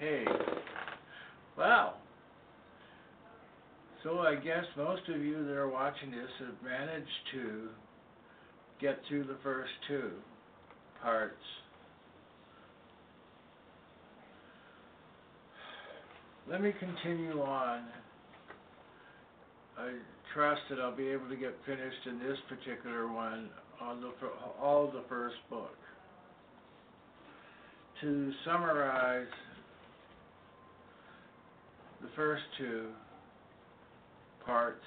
Okay. Wow. So I guess most of you that are watching this have managed to get through the first two parts. Let me continue on. I trust that I'll be able to get finished in this particular one on all of the first book. To summarize the first two parts,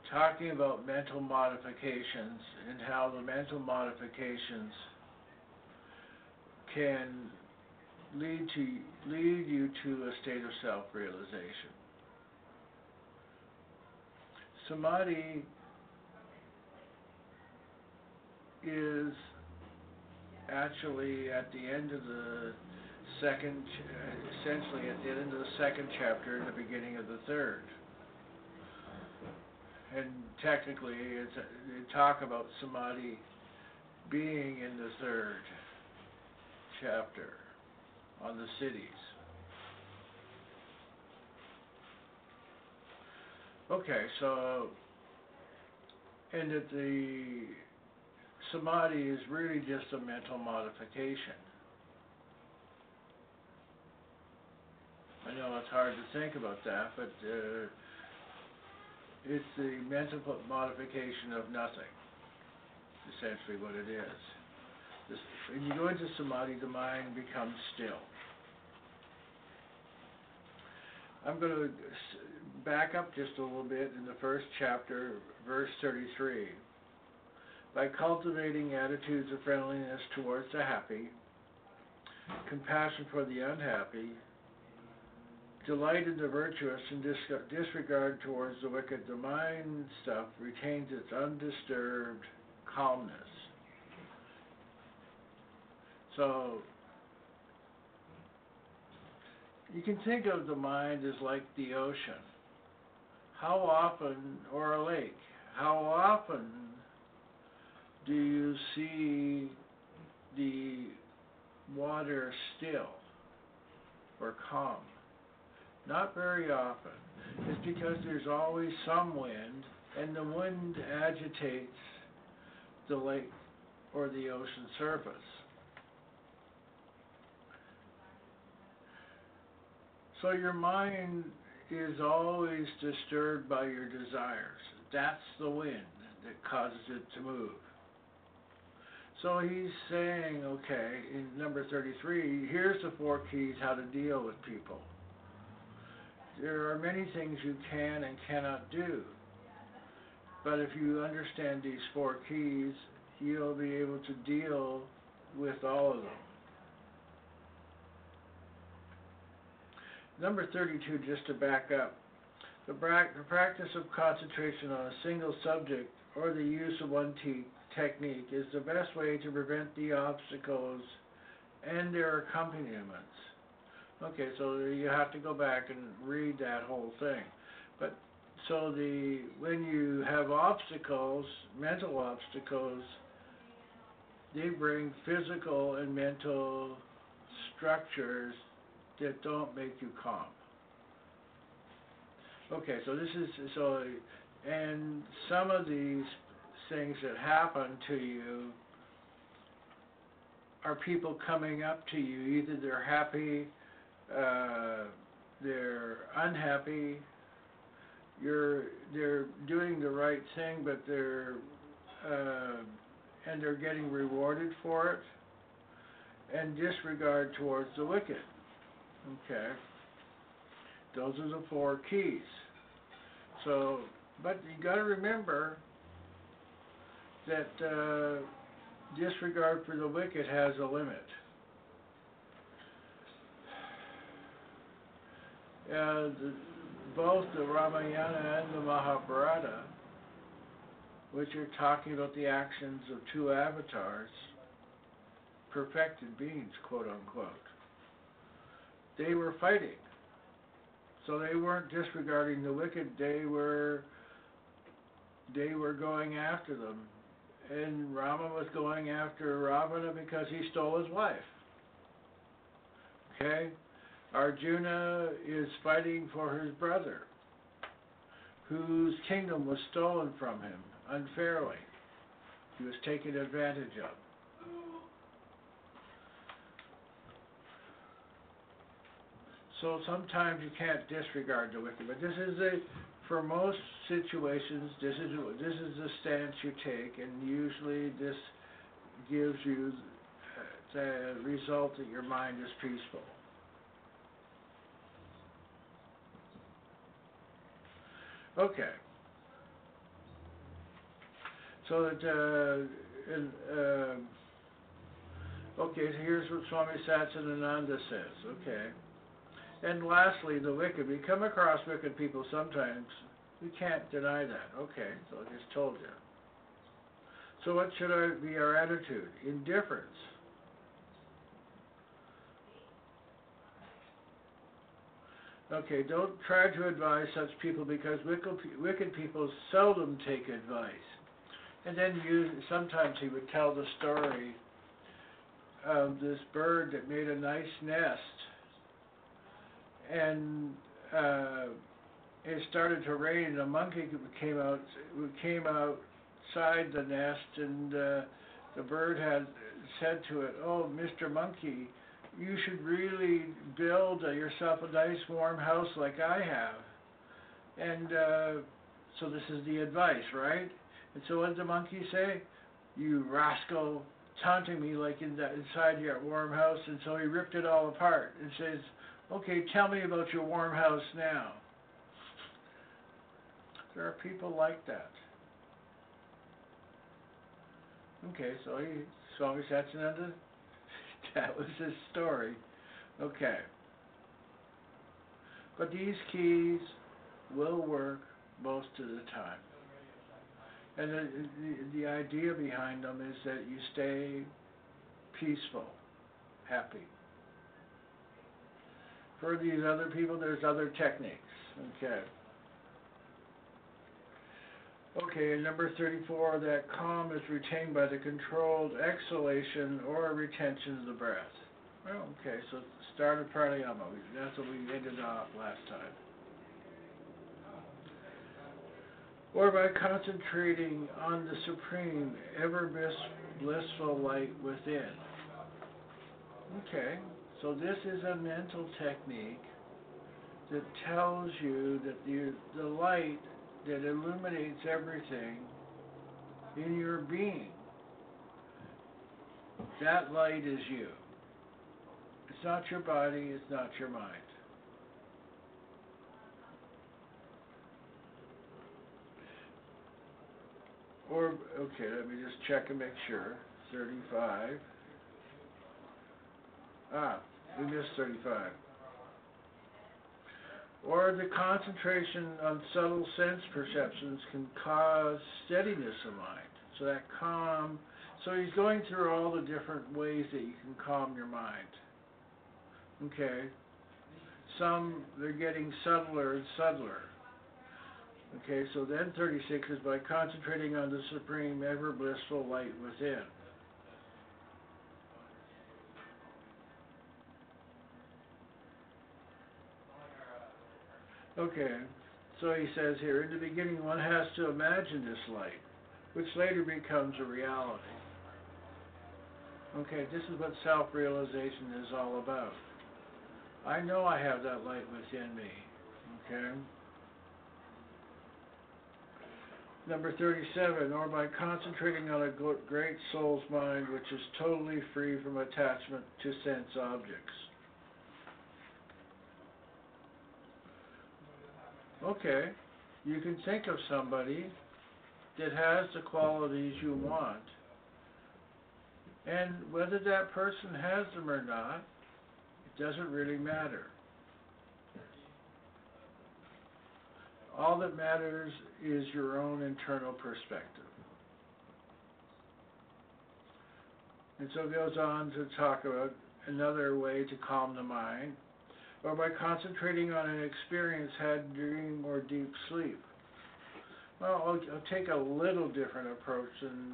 talking about mental modifications and how the mental modifications can lead you to a state of self-realization. Samadhi is actually at the end of the essentially at the end of the second chapter and the beginning of the third. And technically, they talk about Samadhi being in the third chapter on the cities. Okay, so, and that the Samadhi is really just a mental modification. I know it's hard to think about that, but it's the mental modification of nothing, essentially what it is. When you go into Samadhi, the mind becomes still. I'm going to back up just a little bit in the first chapter, verse 33. By cultivating attitudes of friendliness towards the happy, compassion for the unhappy, delight in the virtuous, and disregard towards the wicked, the mind stuff retains its undisturbed calmness. So, you can think of the mind as like the ocean. How often, or a lake, how often do you see the water still or calm? Not very often. It's because there's always some wind, and the wind agitates the lake or the ocean surface. So your mind is always disturbed by your desires. That's the wind that causes it to move. So he's saying, okay, in number 33, here's the 4 keys how to deal with people. There are many things you can and cannot do. But if you understand these 4 keys, you'll be able to deal with all of them. Number 32, just to back up, the practice of concentration on a single subject or the use of one technique is the best way to prevent the obstacles and their accompaniments. Okay, so you have to go back and read that whole thing. But so when you have obstacles, mental obstacles, they bring physical and mental structures that don't make you calm. Okay, so and some of these things that happen to you are people coming up to you. Either they're happy, they're unhappy, they're doing the right thing, but they're getting rewarded for it, and disregard towards the wicked. Okay, those are the 4 keys. So, but you got to remember that disregard for the wicked has a limit. Both the Ramayana and the Mahabharata, which are talking about the actions of 2 avatars, perfected beings, quote unquote, they were fighting. So they weren't disregarding the wicked, they were going after them. And Rama was going after Ravana because he stole his wife. Okay? Arjuna is fighting for his brother, whose kingdom was stolen from him unfairly. He was taken advantage of. So sometimes you can't disregard the wicked, but this is for most situations, this is the stance you take, and usually this gives you the result that your mind is peaceful. Okay. So that, okay, here's what Swami Satchidananda says, okay. And lastly, the wicked. We come across wicked people sometimes. We can't deny that. Okay, so I just told you. So what should be our attitude? Indifference. Okay, don't try to advise such people because wicked people seldom take advice. And then sometimes he would tell the story of this bird that made a nice nest, and it started to rain, and a monkey came outside the nest, and the bird had said to it, "Oh, Mr. Monkey, you should really build yourself a nice warm house like I have." And so this is the advice, right? And so what did the monkey say? "You rascal, taunting me like inside your warm house." And so he ripped it all apart and says, "Okay, tell me about your warm house now." There are people like that. Okay, so Swami Satchidananda, that was his story. Okay. But these keys will work most of the time. And the idea behind them is that you stay peaceful, happy. For these other people, there's other techniques. Okay. Okay, and number 34, that calm is retained by the controlled exhalation or retention of the breath. Well, okay, so start of pranayama. That's what we ended off last time. Or by concentrating on the supreme, ever blissful light within. Okay, so this is a mental technique that tells you that the light that illuminates everything in your being, that light is you. It's not your body, it's not your mind. Or, okay, let me just check and make sure. 35. We missed 35. Or the concentration on subtle sense perceptions can cause steadiness of mind. So that calm, so he's going through all the different ways that you can calm your mind. Okay. Some, they're getting subtler and subtler. Okay, so then 36 is by concentrating on the supreme, ever blissful light within. Okay, so he says here, in the beginning one has to imagine this light, which later becomes a reality. Okay, this is what self-realization is all about. I know I have that light within me. Okay? Number 37, or by concentrating on a great soul's mind, which is totally free from attachment to sense objects. Okay, you can think of somebody that has the qualities you want, and whether that person has them or not, it doesn't really matter. All that matters is your own internal perspective. And so it goes on to talk about another way to calm the mind, or by concentrating on an experience had during or deep sleep. Well, I'll take a little different approach than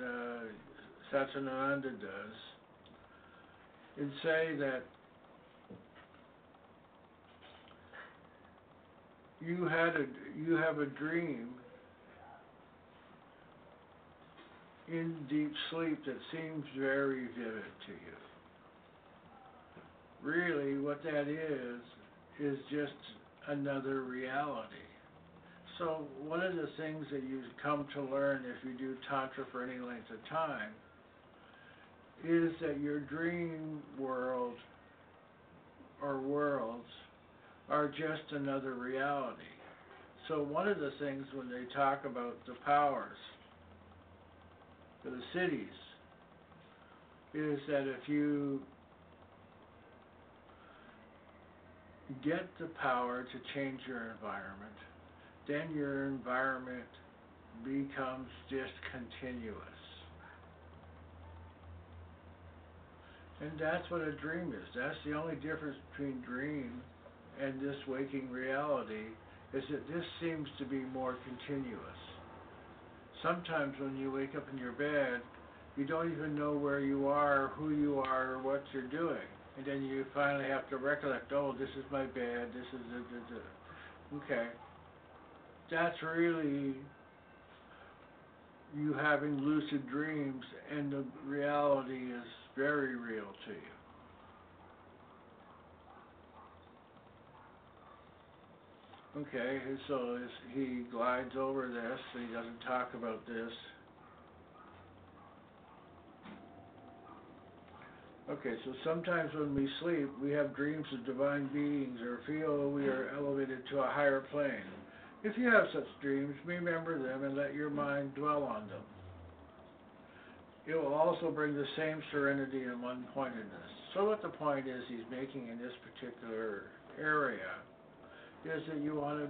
Satchidananda does, and say that you have a dream in deep sleep that seems very vivid to you. Really, what that is just another reality. So one of the things that you come to learn if you do Tantra for any length of time is that your dream world or worlds are just another reality. So one of the things when they talk about the powers for the cities is that if you get the power to change your environment, then your environment becomes just continuous. And that's what a dream is. That's the only difference between dream and this waking reality, is that this seems to be more continuous. Sometimes when you wake up in your bed, you don't even know where you are, who you are, or what you're doing. And then you finally have to recollect, oh, this is my bed, this is okay. That's really you having lucid dreams, and the reality is very real to you. Okay, so as he glides over this, and he doesn't talk about this. Okay, so sometimes when we sleep, we have dreams of divine beings or feel we are elevated to a higher plane. If you have such dreams, remember them and let your mind dwell on them. It will also bring the same serenity and one-pointedness. So what the point is he's making in this particular area is that you want to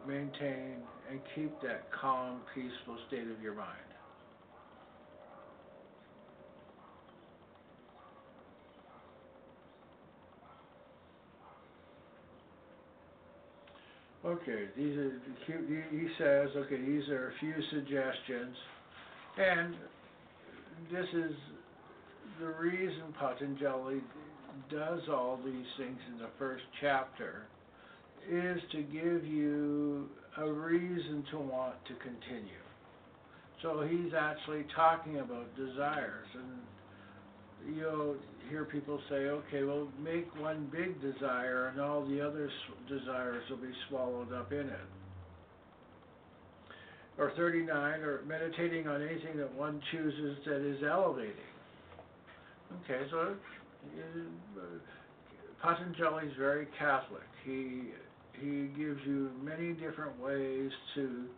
maintain and keep that calm, peaceful state of your mind. Okay, he says, okay, these are a few suggestions, and this is the reason Patanjali does all these things in the first chapter, is to give you a reason to want to continue. So he's actually talking about desires, and you'll hear people say, okay, well, make one big desire and all the other desires will be swallowed up in it. Or 39, or meditating on anything that one chooses that is elevating. Okay, so Patanjali is very Catholic. He gives you many different ways to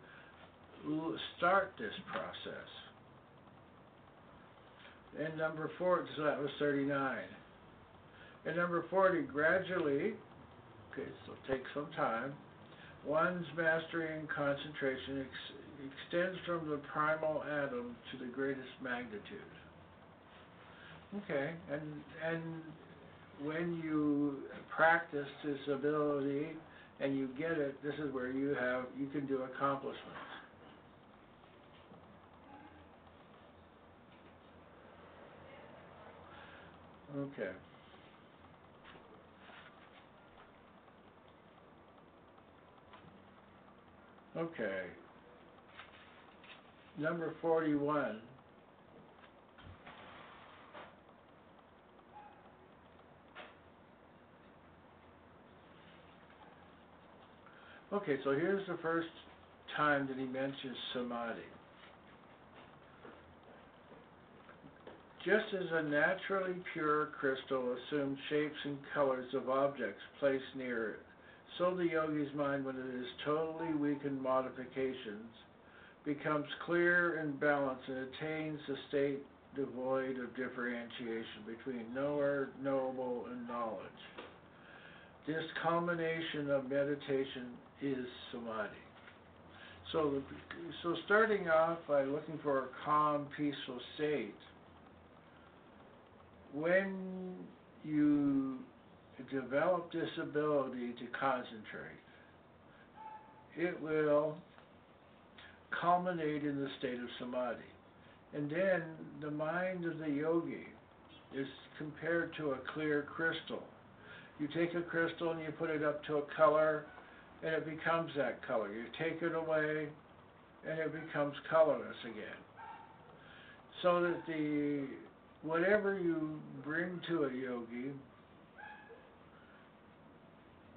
start this process. And number 4, so that was 39. And number 40, gradually, okay, so take some time, one's mastery and concentration extends from the primal atom to the greatest magnitude. Okay, and when you practice this ability and you get it, this is where you can do accomplishments. Okay. Okay. Number 41. Okay, so here's the first time that he mentions Samadhi. Just as a naturally pure crystal assumes shapes and colors of objects placed near it, so the yogi's mind, when it is totally weakened modifications, becomes clear and balanced and attains a state devoid of differentiation between knower, knowable, and knowledge. This culmination of meditation is Samadhi. So starting off by looking for a calm, peaceful state, when you develop this ability to concentrate, it will culminate in the state of Samadhi. And then the mind of the yogi is compared to a clear crystal. You take a crystal and you put it up to a color, and it becomes that color. You take it away, and it becomes colorless again. So that whatever you bring to a yogi,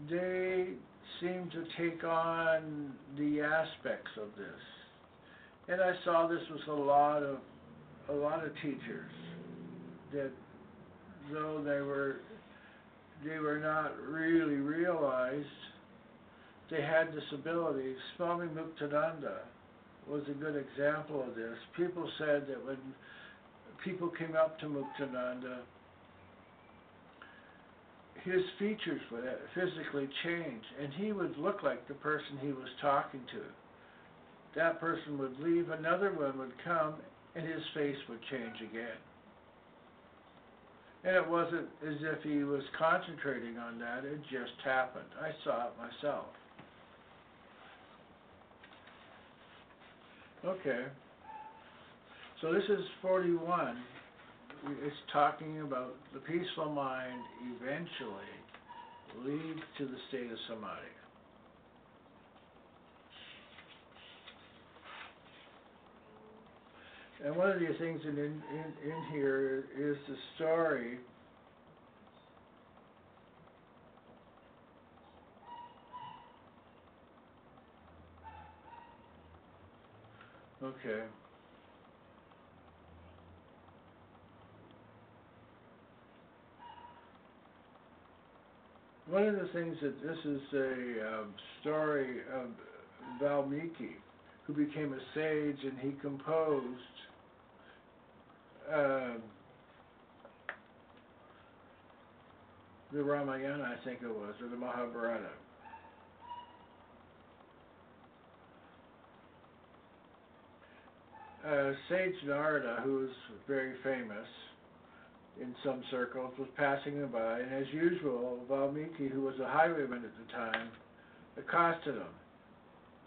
they seem to take on the aspects of this. And I saw this was a lot of teachers that, though they were not really realized, they had this ability. Swami Muktananda was a good example of this. People said that when people came up to Muktananda, his features would physically change, and he would look like the person he was talking to. That person would leave, another one would come, and his face would change again. And it wasn't as if he was concentrating on that, it just happened. I saw it myself. Okay, so this is 41. It's talking about the peaceful mind eventually leads to the state of Samadhi. And one of the things in here is the story okay. One of the things that this is a story of Valmiki, who became a sage, and he composed the Ramayana, I think it was, or the Mahabharata. Sage Narada, who was very famous in some circles, was passing him by, and as usual, Valmiki, who was a highwayman at the time, accosted him.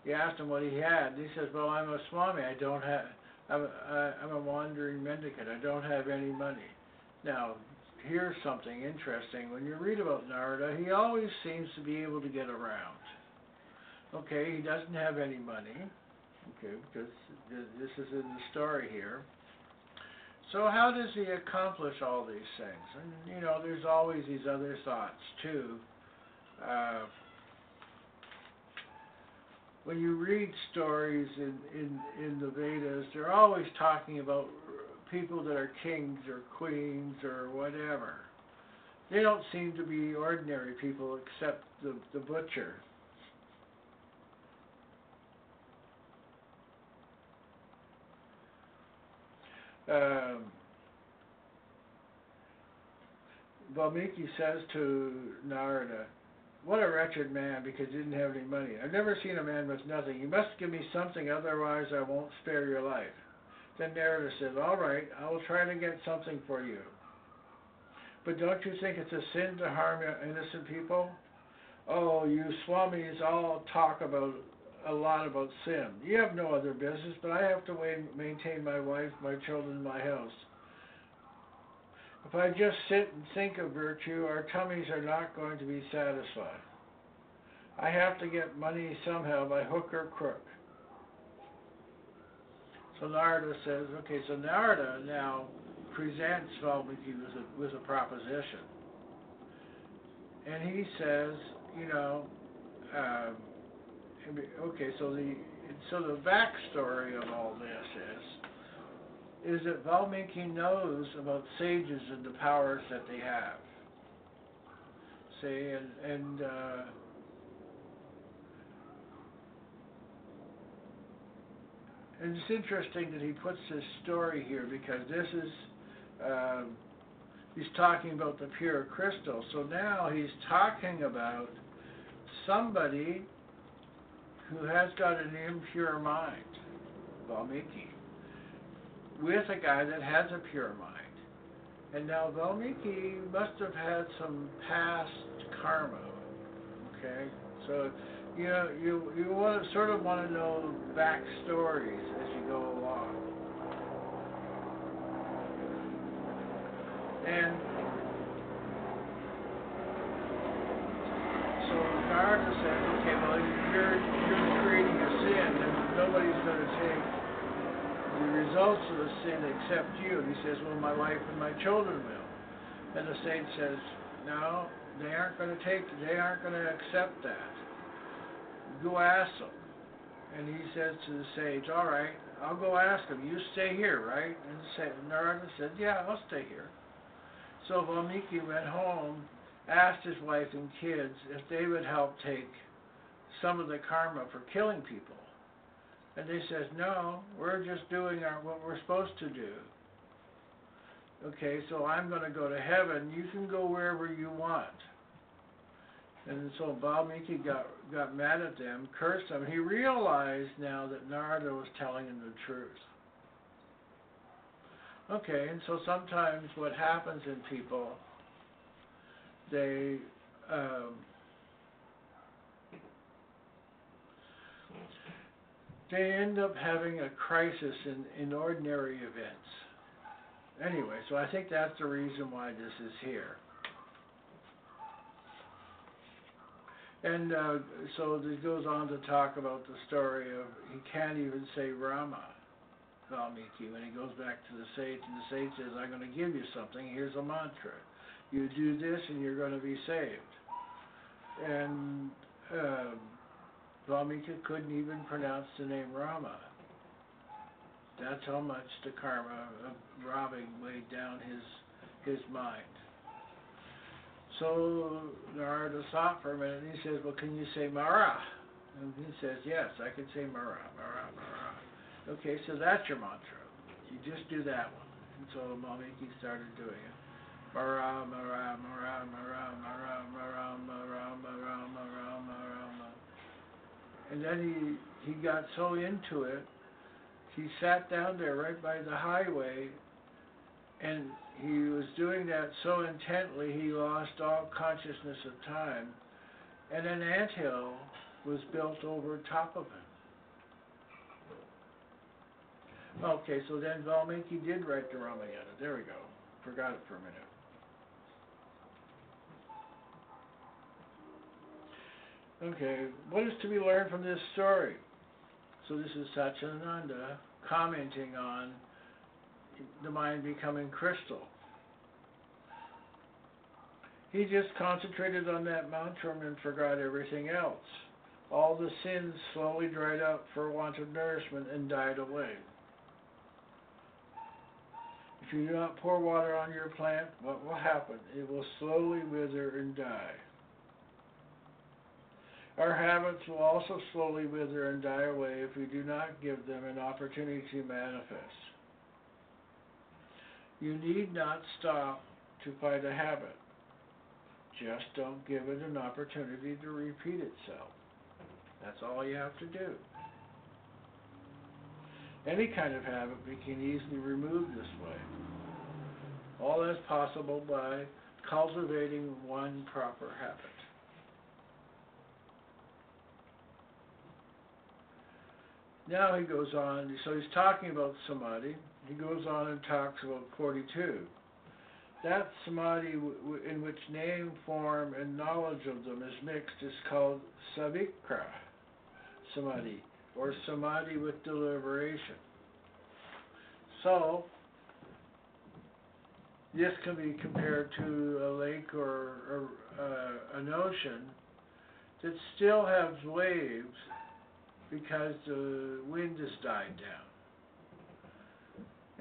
He asked him what he had, and he says, "Well, I'm a Swami. I'm a wandering mendicant. I don't have any money." Now, here's something interesting. When you read about Narada, he always seems to be able to get around. Okay, he doesn't have any money. Okay, because this is in the story here. So how does he accomplish all these things? And, you know, there's always these other thoughts, too. When you read stories in the Vedas, they're always talking about people that are kings or queens or whatever. They don't seem to be ordinary people except the butcher. Valmiki says to Narada, "What a wretched man, because he didn't have any money. I've never seen a man with nothing. You must give me something, otherwise I won't spare your life." Then Narada says, "All right, I will try to get something for you. But don't you think it's a sin to harm innocent people? Oh, you Swamis all talk a lot about sin. You have no other business, but I have to maintain my wife, my children, my house. If I just sit and think of virtue, our tummies are not going to be satisfied. I have to get money somehow by hook or crook." So Narada says, okay, so Narada now presents Valmiki with a proposition. And he says, you know, okay, so the backstory of all this is that Valmiki knows about sages and the powers that they have. See, and it's interesting that he puts this story here, because this is, he's talking about the pure crystal. So now he's talking about somebody who has got an impure mind, Valmiki, with a guy that has a pure mind. And now Valmiki must have had some past karma, okay? So you know, you want to, sort of want to know backstories as you go along. And nobody's going to take the results of the sin except you. And he says, well, my wife and my children will. And the sage says, no, they aren't going to accept that. Go ask them. And he says to the sage, all right, I'll go ask them. You stay here, right? And Narada said, yeah, I'll stay here. So Valmiki went home, asked his wife and kids if they would help take some of the karma for killing people. And they said, no, we're just doing what we're supposed to do. Okay, so I'm going to go to heaven. You can go wherever you want. And so Valmiki got mad at them, cursed them. He realized now that Narada was telling him the truth. Okay, and so sometimes what happens in people, they end up having a crisis in ordinary events. Anyway, so I think that's the reason why this is here. And so this goes on to talk about the story of he can't even say Rama, Valmiki, when he goes back to the sage, and the sage says, I'm going to give you something, here's a mantra. You do this and you're going to be saved. And Valmiki couldn't even pronounce the name Rama. That's how much the karma of robbing weighed down his mind. So Narada thought for a minute, and he says, well, can you say Mara? And he says, yes, I can say Mara, Mara, Mara. Okay, so that's your mantra. You just do that one. And so Valmiki started doing it. Mara, Mara, Mara, Mara, Mara, Mara, Mara, Mara, Mara, Mara. And then he got so into it, he sat down there right by the highway, and he was doing that so intently he lost all consciousness of time, and an anthill was built over top of him. Okay, so then Valmiki did write the Ramayana. There we go. Forgot it for a minute. Okay, what is to be learned from this story? So this is Satchidananda commenting on the mind becoming crystal. He just concentrated on that mantra and forgot everything else. All the sins slowly dried up for want of nourishment and died away. If you do not pour water on your plant, what will happen? It will slowly wither and die. Our habits will also slowly wither and die away if we do not give them an opportunity to manifest. You need not stop to fight a habit. Just don't give it an opportunity to repeat itself. That's all you have to do. Any kind of habit we can easily remove this way. All that's possible by cultivating one proper habit. Now he goes on, so he's talking about Samadhi. He goes on and talks about 42. That Samadhi in which name, form, and knowledge of them is mixed is called Savikra Samadhi, or Samadhi with deliberation. So, this can be compared to a lake or an ocean that still has waves because the wind has died down.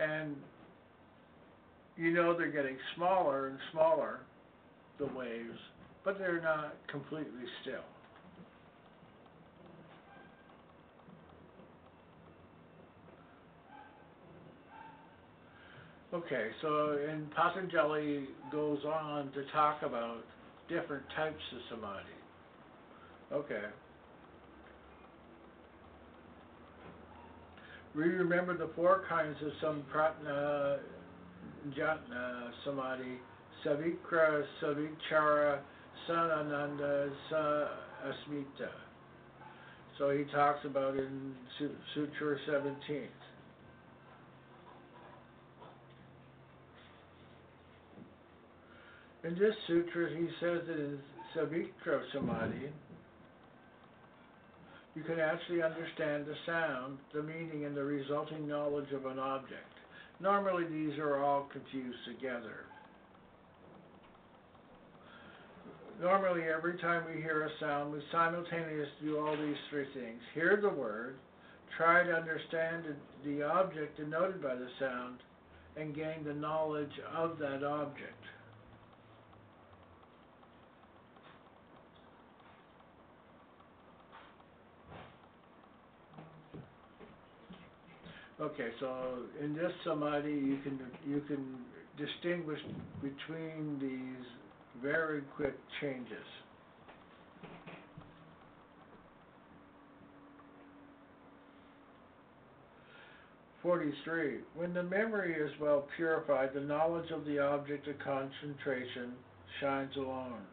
And you know they're getting smaller and smaller, the waves, but they're not completely still. Okay, so and Patanjali goes on to talk about different types of samadhi. Okay. We remember the four kinds of sampratna jatna samadhi: savikra, savichara, sanananda, sa-asmita. So he talks about it in Sutra 17. In this sutra, he says that in Savikra Samadhi, You can actually understand the sound, the meaning, and the resulting knowledge of an object. Normally these are all confused together. Normally every time we hear a sound, we simultaneously do all these three things. Hear the word, try to understand the object denoted by the sound, and gain the knowledge of that object. Okay, so in this samadhi, you can distinguish between these very quick changes. (43) When the memory is well purified, the knowledge of the object of concentration shines alone,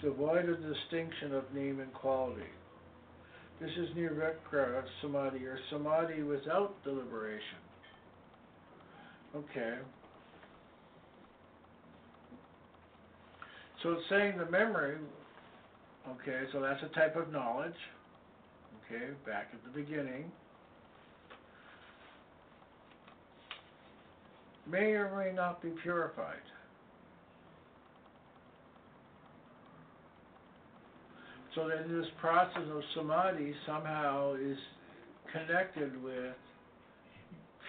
devoid of distinction of name and quality. This is nirvikara samadhi, or samadhi without deliberation. Okay. So it's saying the memory, okay, so that's a type of knowledge, okay, back at the beginning, may or may not be purified. So then this process of samadhi somehow is connected with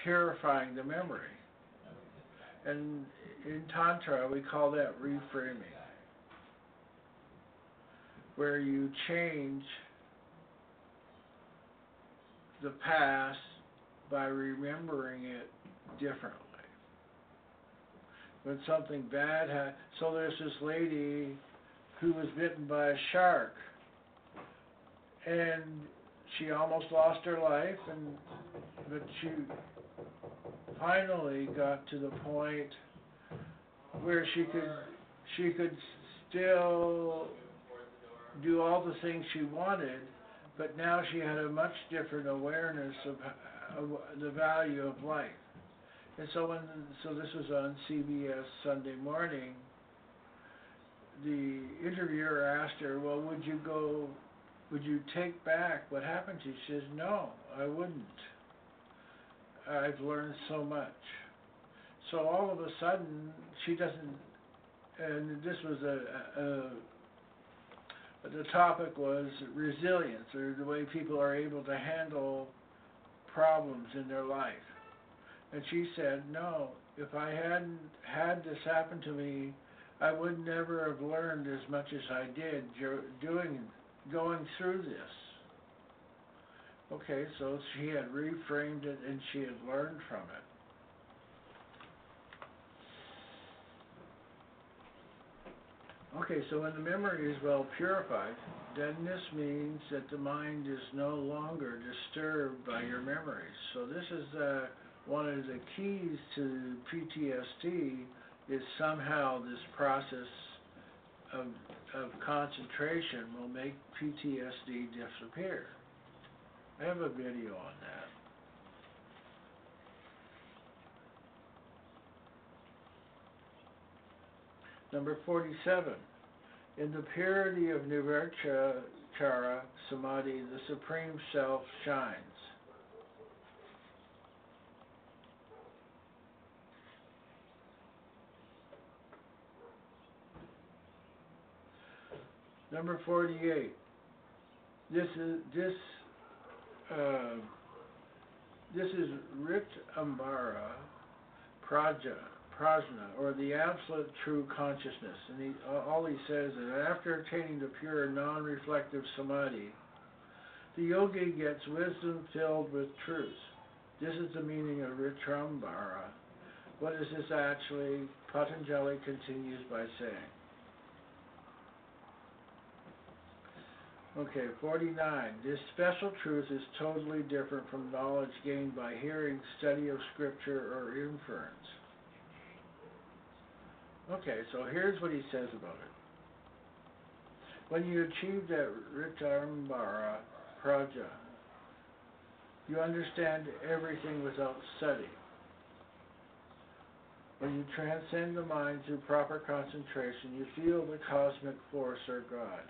purifying the memory. And in Tantra we call that reframing, where you change the past by remembering it differently. When something bad happens, so there's this lady who was bitten by a shark, and she almost lost her life, but she finally got to the point where she could still do all the things she wanted, but now she had a much different awareness of the value of life. And so this was on CBS Sunday Morning. The interviewer asked her, well, would you take back what happened to you? She says, no, I wouldn't. I've learned so much. So all of a sudden, she doesn't, and this was the topic was resilience, or the way people are able to handle problems in their life. And she said, no, if I hadn't had this happen to me, I would never have learned as much as I did going through this. Okay, so she had reframed it and she had learned from it. Okay, so when the memory is well purified, then this means that the mind is no longer disturbed by your memories. So this is one of the keys to PTSD, is somehow this process of concentration will make PTSD disappear. I have a video on that. Number 47. In the purity of Nirvichara Samadhi, the Supreme Self shines. Number 48. This is Rit Ambara Prajna, or the absolute true consciousness. And all he says is that after attaining the pure non-reflective samadhi, the yogi gets wisdom filled with truth. This is the meaning of Ritrambara. What is this actually? Patanjali continues by saying. Okay, 49. This special truth is totally different from knowledge gained by hearing, study of scripture, or inference. Okay, so here's what he says about it. When you achieve that Ritambara Praja, you understand everything without study. When you transcend the mind through proper concentration, you feel the cosmic force or God.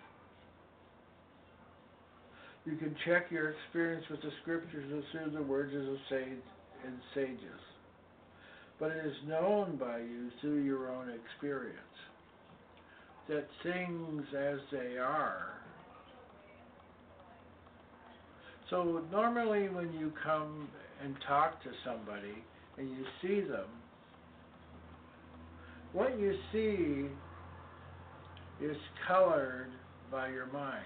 You can check your experience with the scriptures and through the words of sages, but it is known by you through your own experience that things as they are. So normally when you come and talk to somebody and you see them, what you see is colored by your mind.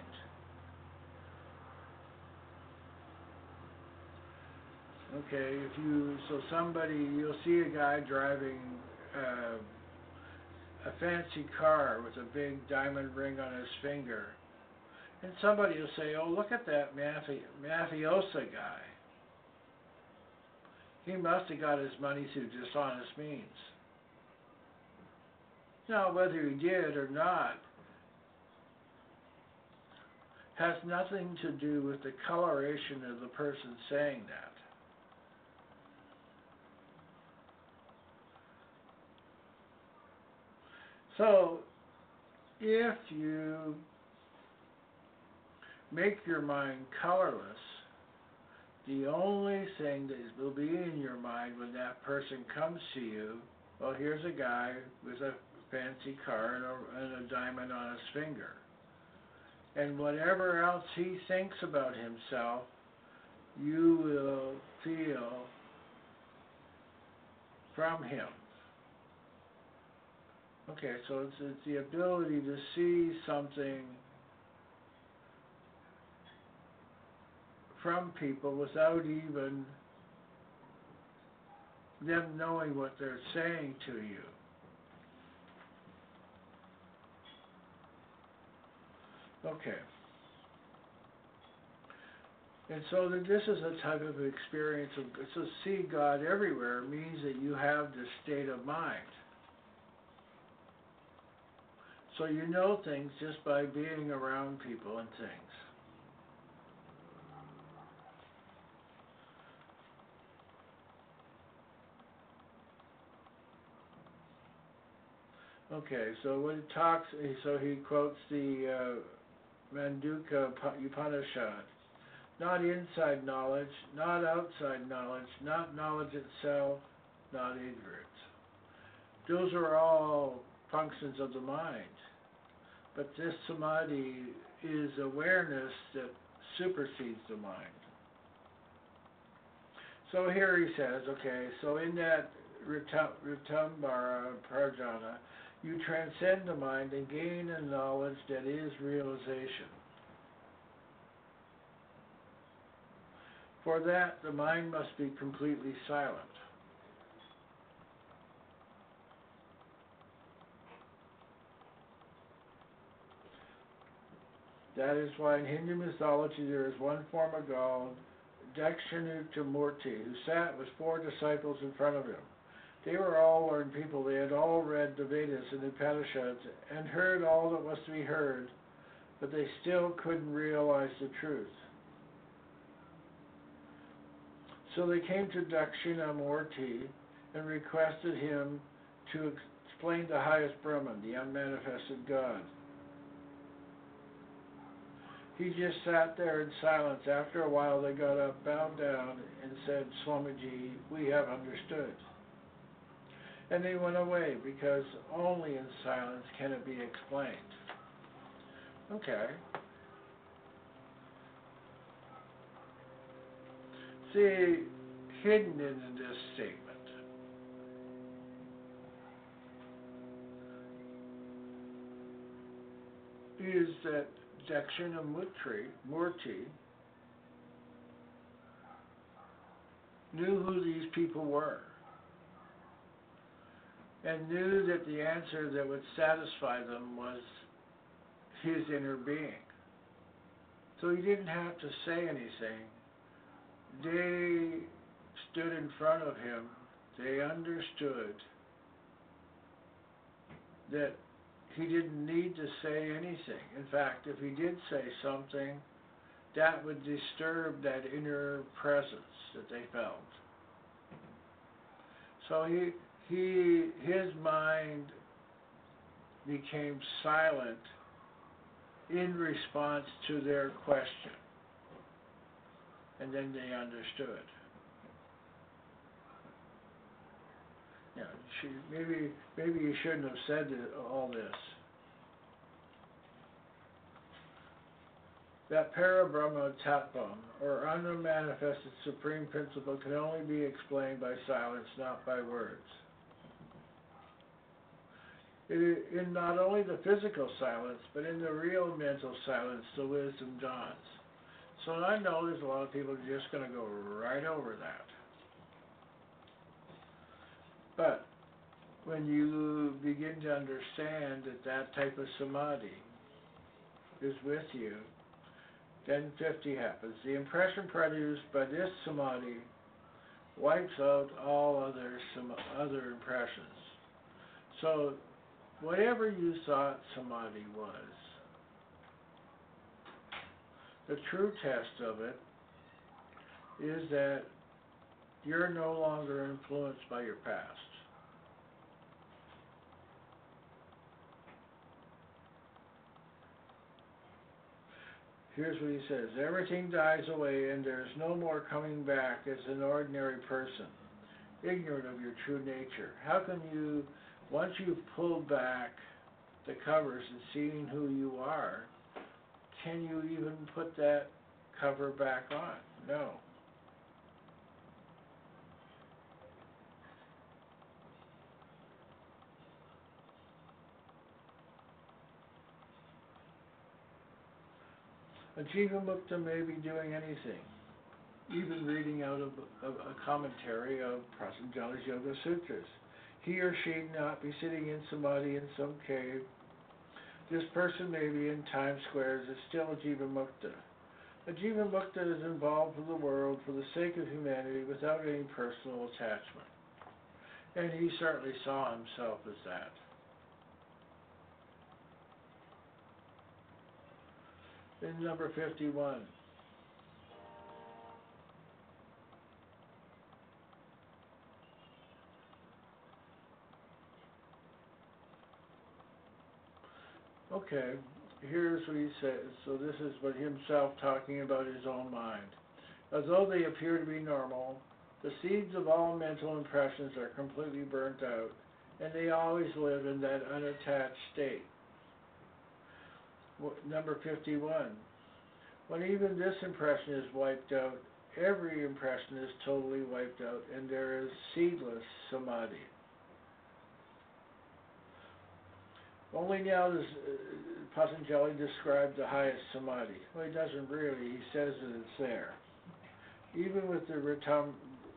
Okay, so you'll see a guy driving a fancy car with a big diamond ring on his finger, and somebody will say, oh, look at that mafiosa guy. He must have got his money through dishonest means. Now, whether he did or not has nothing to do with the coloration of the person saying that. So, if you make your mind colorless, the only thing that will be in your mind when that person comes to you, well, here's a guy with a fancy car and a diamond on his finger. And whatever else he thinks about himself, you will feel from him. Okay, so it's the ability to see something from people without even them knowing what they're saying to you. Okay. And so that this is a type of experience of, so see God everywhere means that you have this state of mind. So you know things just by being around people and things. Okay, so when it talks, so he quotes the Mandukya Upanishad. Not inside knowledge, not outside knowledge, not knowledge itself, not ignorance. Those are all functions of the mind. But this Samadhi is awareness that supersedes the mind. So here he says, okay, so in that Ritambara Prajna, you transcend the mind and gain a knowledge that is realization. For that, the mind must be completely silent. That is why in Hindu mythology there is one form of God, Dakshinamurti, who sat with 4 disciples in front of him. They were all learned people. They had all read the Vedas and the Upanishads and heard all that was to be heard, but they still couldn't realize the truth. So they came to Dakshinamurti and requested him to explain the highest Brahman, the unmanifested God. He just sat there in silence. After a while they got up, bowed down, and said, Swamiji, we have understood. And they went away because only in silence can it be explained. Okay. See, hidden in this statement is that Dakshinamurti knew who these people were and knew that the answer that would satisfy them was his inner being. So he didn't have to say anything. They stood in front of him. They understood that he didn't need to say anything. In fact, if he did say something, that would disturb that inner presence that they felt. So his mind became silent in response to their question. and then they understood. Yeah, maybe you shouldn't have said all this. That Parabrahma Tattva, or unmanifested supreme principle, can only be explained by silence, not by words. In not only the physical silence, but in the real mental silence, the wisdom dawns. So I know there's a lot of people who are just going to go right over that. But when you begin to understand that that type of samadhi is with you, then 50 happens. The impression produced by this samadhi wipes out all other impressions. So whatever you thought samadhi was, the true test of it is that you're no longer influenced by your past. Here's what he says: everything dies away and there is no more coming back as an ordinary person, ignorant of your true nature. How can you, once you've pulled back the covers and seen who you are, can you even put that cover back on? No. A Jiva Mukta may be doing anything, even reading out of a commentary of Prasanjali's Yoga Sutras. He or she not be sitting in samadhi in some cave. This person may be in Times Squares, is still a Jiva Mukta. A Jiva Mukta is involved with the world for the sake of humanity without any personal attachment. And he certainly saw himself as that. In number 51. Okay, here's what he says. So this is what himself talking about his own mind. Although they appear to be normal, the seeds of all mental impressions are completely burnt out, and they always live in that unattached state. Number 51. When even this impression is wiped out, every impression is totally wiped out, and there is seedless samadhi. Only now does Patanjali describe the highest samadhi. Well, he doesn't really. He says that it's there. Even with the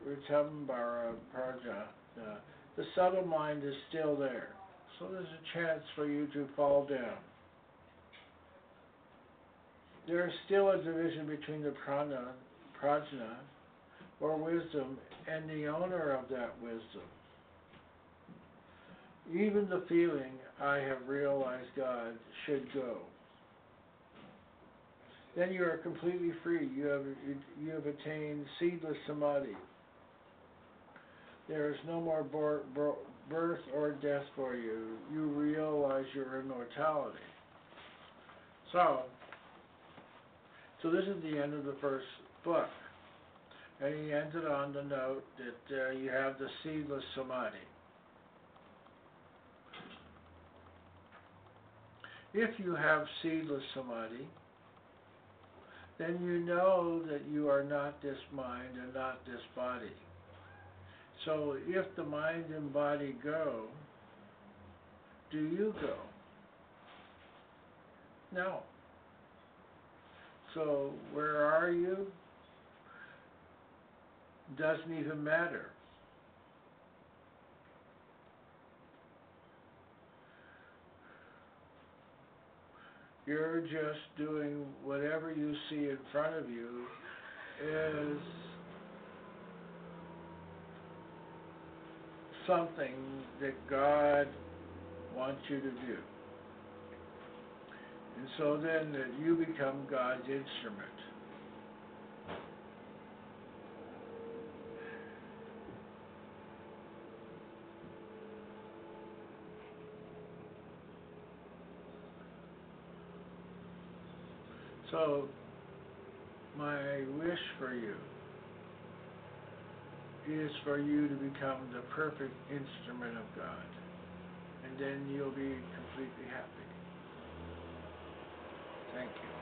Ritambara Praja, the subtle mind is still there. So there's a chance for you to fall down. There is still a division between the prajna, or wisdom, and the owner of that wisdom. Even the feeling, I have realized God, should go. Then you are completely free. You have attained seedless samadhi. There is no more birth or death for you. You realize your immortality. So this is the end of the first book. And he ended on the note that you have the seedless samadhi. If you have seedless samadhi, then you know that you are not this mind and not this body. So if the mind and body go, do you go? No. So where are you? Doesn't even matter. You're just doing whatever you see in front of you as something that God wants you to do. And so then that you become God's instrument. So my wish for you is for you to become the perfect instrument of God. And then you'll be completely happy. Thank you.